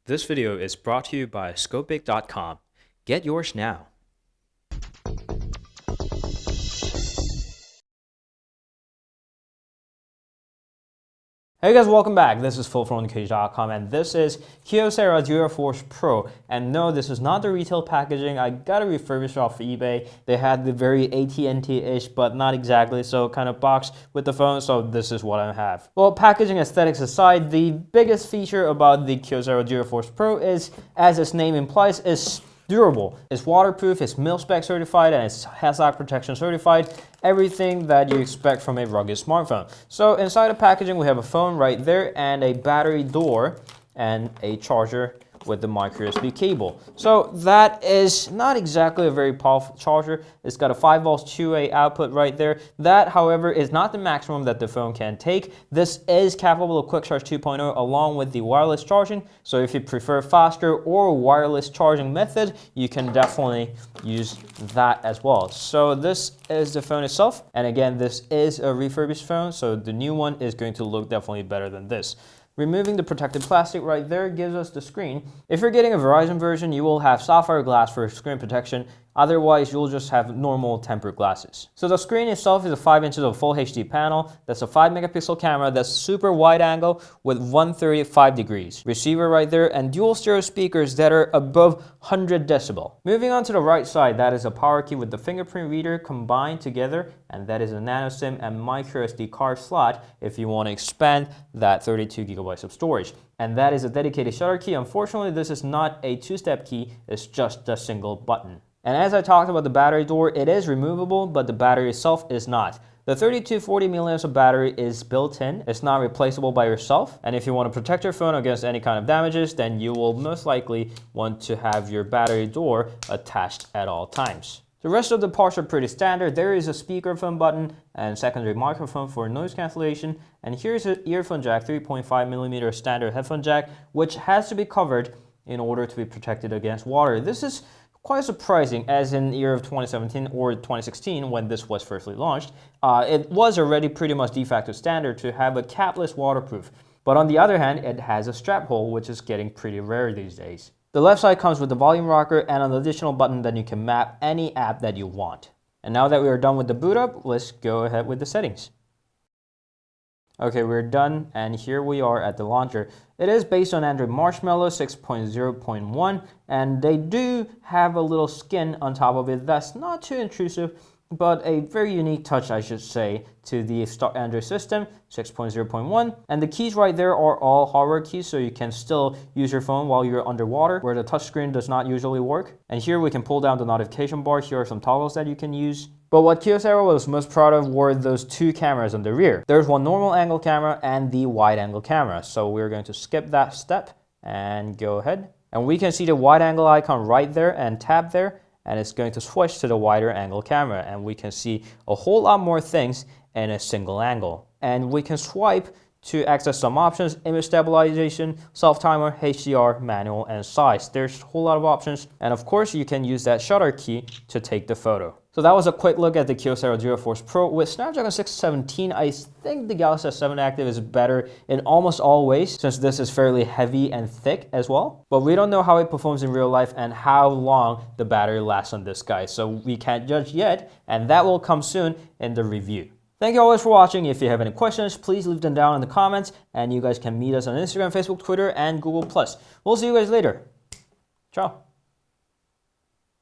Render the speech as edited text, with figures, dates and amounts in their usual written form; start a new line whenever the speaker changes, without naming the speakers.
This video is brought to you by Scopic.com. Get yours now. Hey guys, welcome back. This is Phil from Kyocera.com and this is Kyocera DuraForce Pro. And no, this is not the retail packaging. I got it refurbished off eBay. They had the very AT&T-ish, but not exactly, so kind of box with the phone, so this is what I have. Well, packaging aesthetics aside, the biggest feature about the Kyocera DuraForce Pro is, as its name implies, is durable. It's waterproof, it's mil-spec certified, and it's hazard protection certified. Everything that you expect from a rugged smartphone. So inside the packaging, we have a phone right there and a battery door and a charger with the micro USB cable. So that is not exactly a very powerful charger. It's got a 5 volts 2A output right there. That, however, is not the maximum that the phone can take. This is capable of Quick Charge 2.0 along with the wireless charging. So if you prefer faster or wireless charging method, you can definitely use that as well. So this is the phone itself. And again, this is a refurbished phone. So the new one is going to look definitely better than this. Removing the protective plastic right there gives us the screen. If you're getting a Verizon version, you will have sapphire glass for screen protection. Otherwise, you'll just have normal tempered glasses. So the screen itself is a 5 inches of full HD panel. That's a 5 megapixel camera that's super wide angle with 135 degrees. Receiver right there and dual stereo speakers that are above 100 decibel. Moving on to the right side, that is a power key with the fingerprint reader combined together, and that is a nano SIM and micro SD card slot if you want to expand that 32 gigabytes of storage. And that is a dedicated shutter key. Unfortunately, this is not a two-step key, it's just a single button. And as I talked about the battery door, it is removable, but the battery itself is not. The 3240 milliamps of battery is built in. It's not replaceable by yourself. And if you want to protect your phone against any kind of damages, then you will most likely want to have your battery door attached at all times. The rest of the parts are pretty standard. There is a speakerphone button and secondary microphone for noise cancellation. And here's an earphone jack, 3.5mm standard headphone jack, which has to be covered in order to be protected against water. This is quite surprising, as in the year of 2017 or 2016 when this was firstly launched. It was already pretty much de facto standard to have a capless waterproof. But on the other hand, it has a strap hole, which is getting pretty rare these days. The left side comes with the volume rocker and an additional button that you can map any app that you want. And now that we are done with the boot up, let's go ahead with the settings. Okay, we're done, and here we are at the launcher. It is based on Android Marshmallow 6.0.1, and they do have a little skin on top of it that's not too intrusive, but a very unique touch, I should say, to the stock Android system 6.0.1. And the keys right there are all hardware keys, so you can still use your phone while you're underwater, where the touchscreen does not usually work. And here we can pull down the notification bar. Here are some toggles that you can use. But what Kyocera was most proud of were those two cameras on the rear. There's one normal angle camera and the wide angle camera. So we're going to skip that step and go ahead. And we can see the wide angle icon right there and tap there. And it's going to switch to the wider angle camera, and we can see a whole lot more things in a single angle. And we can swipe to access some options: image stabilization, self-timer, HDR, manual, and size. There's a whole lot of options, and of course you can use that shutter key to take the photo. So that was a quick look at the Kyocera DuraForce Pro. With Snapdragon 617, I think the Galaxy S7 Active is better in almost all ways, since this is fairly heavy and thick as well. But we don't know how it performs in real life and how long the battery lasts on this guy, so we can't judge yet, and that will come soon in the review. Thank you always for watching. If you have any questions, please leave them down in the comments, and you guys can meet us on Instagram, Facebook, Twitter, and Google+. We'll see you guys later. Ciao.